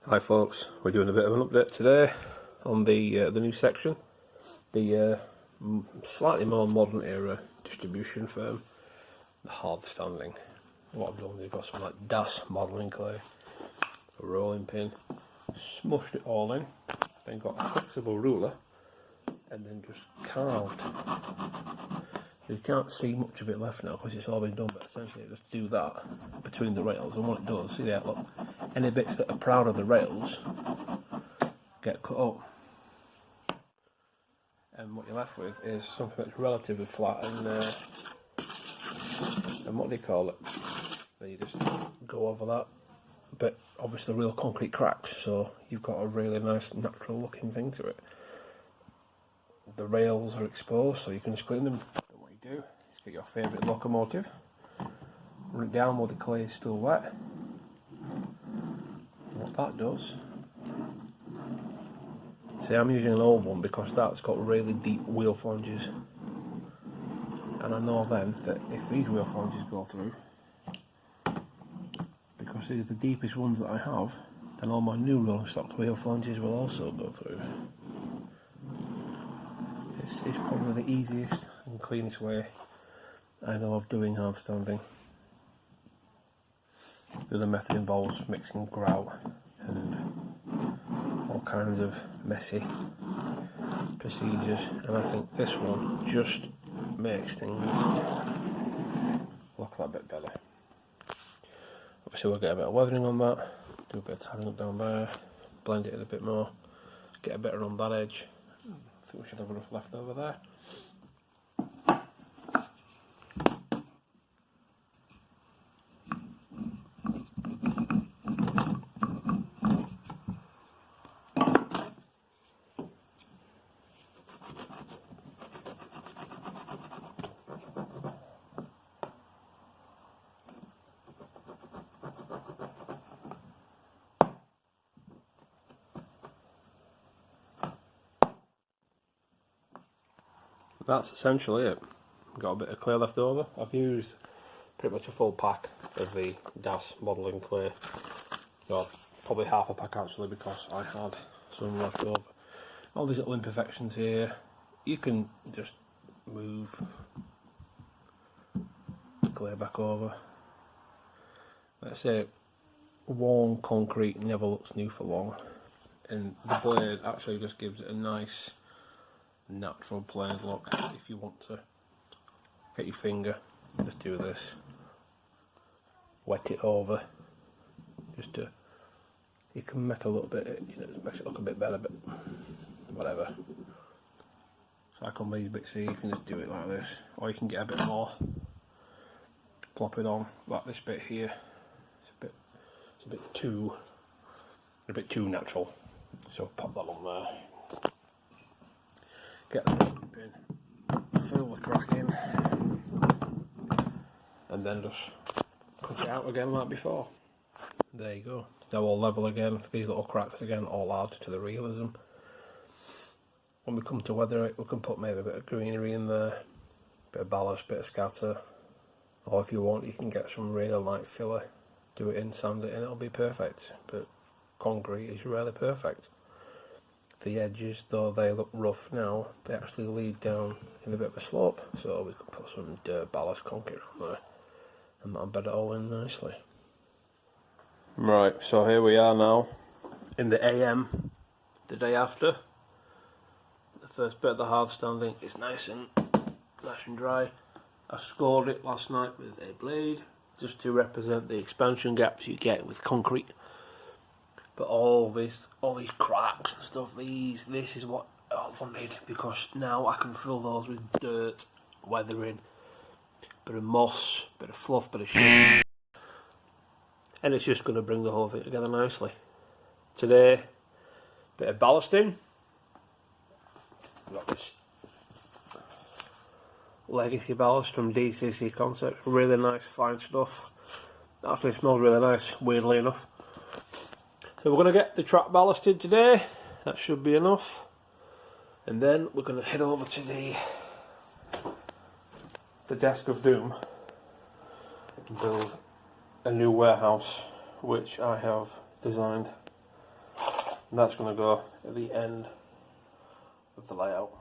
Hi folks, we're doing a bit of an update today on the new section, the slightly more modern era distribution firm, the hard standing. What I've done is got some like DAS modelling clay, a rolling pin, smushed it all in, then got a flexible ruler and then just carved. You can't see much of it left now because it's all been done, but essentially just do that between the rails, and what it does, see that, look, any bits that are proud of the rails get cut up, and what you're left with is something that's relatively flat and what do you call it? Then you just go over that, but obviously real concrete cracks, so you've got a really nice natural looking thing to it. The rails are exposed so you can just clean them. And what you do is get your favourite locomotive, run it down while the clay is still wet, and what that does, see, I'm using an old one because that's got really deep wheel flanges, and I know then that if these wheel flanges go through, because these are the deepest ones that I have, then all my new rolling stock wheel flanges will also go through. It's probably the easiest and cleanest way I know of doing hard standing. The other method involves mixing grout and all kinds of messy procedures, and I think this one just makes things look a bit better. Obviously we'll get a bit of weathering on that, do a bit of tidying up down there, blend it in a bit more, get a bit around that edge. I think we should have enough left over there. That's essentially it. Got a bit of clay left over. I've used pretty much a full pack of the DAS modelling clay. Well, probably half a pack actually, because I had some left over. All these little imperfections here, you can just move the clay back over. Let's say worn concrete never looks new for long, and the blade actually just gives it a nice natural plain look. If you want to get your finger, just do this, wet it over, just to, you can make a little bit, you know, it makes it look a bit better, but whatever. So like on these bits here, you can just do it like this, or you can get a bit more, plop it on, like this bit here, it's a bit too natural, so pop that on there. Get the pin, fill the crack in, and then just cut it out again like before. There you go. They're all level again. These little cracks again all add to the realism. When we come to weather it, we can put maybe a bit of greenery in there, a bit of ballast, bit of scatter, or if you want you can get some real light filler, do it in, sand it in, it'll be perfect. But concrete is really perfect. The edges, though they look rough now, they actually lead down in a bit of a slope, so we can put some dirt ballast concrete on there and that'll bed it all in nicely. Right, so here we are now in the AM, the day after. The first bit of the hard standing is nice and dry. I scored it last night with a blade just to represent the expansion gaps you get with concrete. But all these cracks and stuff, this is what I wanted, because now I can fill those with dirt, weathering, bit of moss, bit of fluff, bit of shit, and it's just going to bring the whole thing together nicely. Today, bit of ballasting. Got this legacy ballast from DCC Concepts, really nice fine stuff. Actually smells really nice, weirdly enough. So we're going to get the track ballasted today, that should be enough, and then we're going to head over to the desk of doom and build a new warehouse which I have designed And that's going to go at the end of the layout.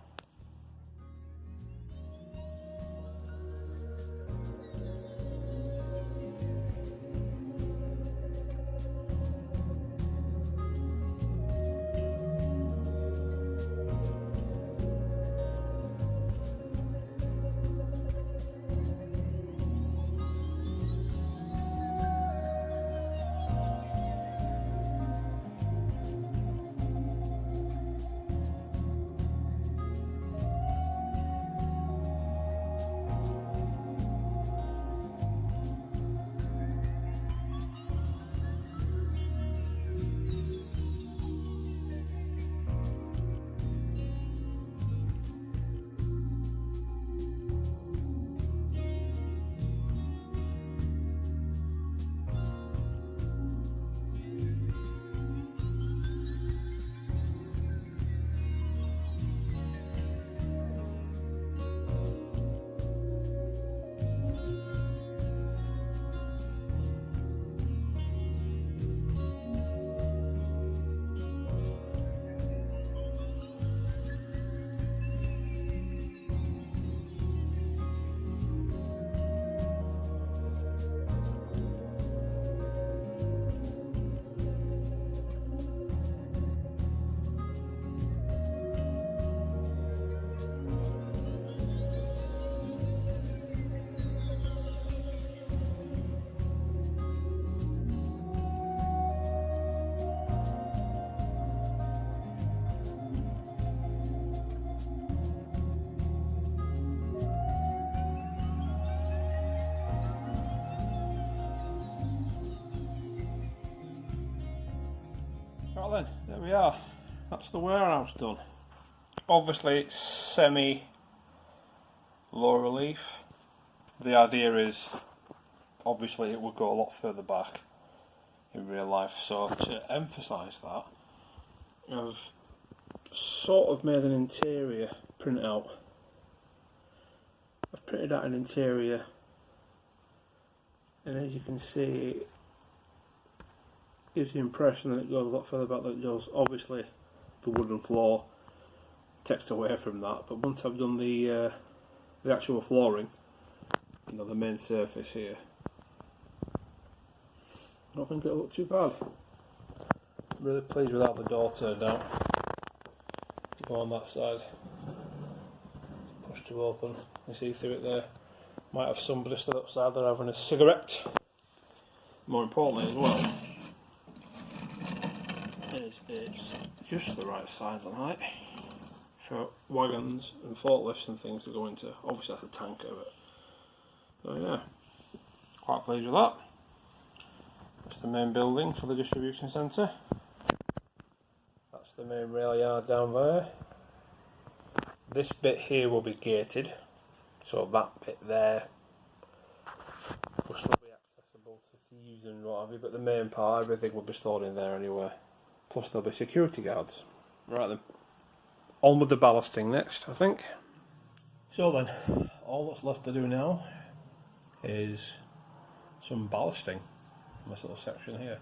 Right then, there we are. That's the warehouse done. Obviously it's semi low relief. The idea is obviously it would go a lot further back in real life, so to emphasise that I've sort of made an interior printout. I've printed out an interior, and as you can see it gives the impression that it goes a lot further back than it does. Obviously the wooden floor takes away from that, but once I've done the actual flooring, you know, the main surface here, I don't think it'll look too bad. I'm really pleased with how the door turned out. Go on that side, push to open, you see through it there. Might have somebody stood outside there having a cigarette. More importantly as well, is it's just the right size and height for wagons and forklifts and things to go into. Obviously that's a tanker, but so yeah, quite pleased with that. That's the main building for the distribution centre. That's the main rail yard down there. This bit here will be gated, so that bit there will still be accessible to thieves and what have you, but the main part, everything will be stored in there anyway. Plus there'll be security guards. Right then, on with the ballasting next, I think. So then, all that's left to do now is some ballasting in this little section here.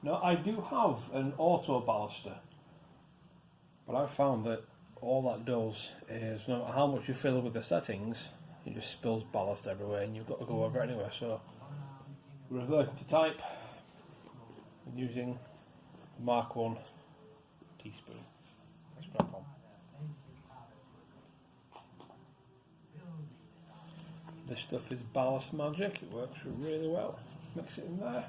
Now I do have an auto ballaster, but I've found that all that does is, no matter how much you fill with the settings, it just spills ballast everywhere and you've got to go over it anyway. So reverting to type and using the Mark 1 teaspoon. Let's crack on. This stuff is ballast magic, it works really well. Mix it in there.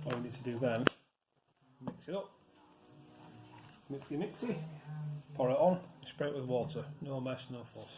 All we need to do then, mix it up. Mixy mixy. Pour it on, spray it with water. No mess, no fuss.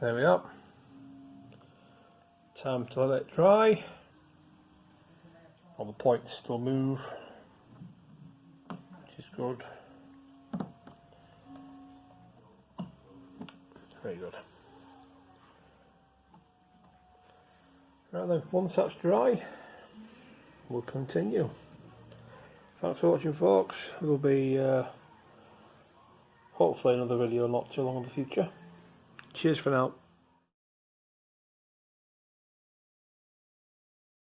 There we are. Time to let it dry. All the points still move, which is good. Very good. Right then, once that's dry, we'll continue. Thanks for watching, folks. There will be hopefully another video not too long in the future. Cheers for now.